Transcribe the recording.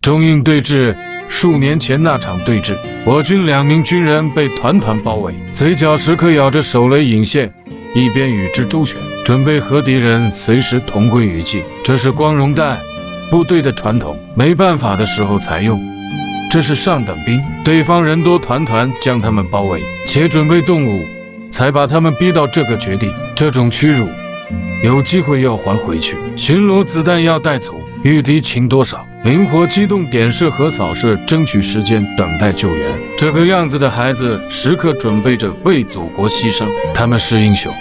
中印对峙，数年前那场对峙，我军2名军人被团团包围，嘴角时刻咬着手雷引线，一边与之周旋，准备和敌人随时同归于尽。这是光荣弹部队的传统，没办法的时候才用。这是上等兵，对方人多，团团将他们包围，且准备动武，才把他们逼到这个绝地。这种屈辱，有机会要还回去。巡逻子弹要带足，遇敌情多少，灵活机动，点射和扫射，争取时间，等待救援。这个样子的孩子，时刻准备着为祖国牺牲，他们是英雄。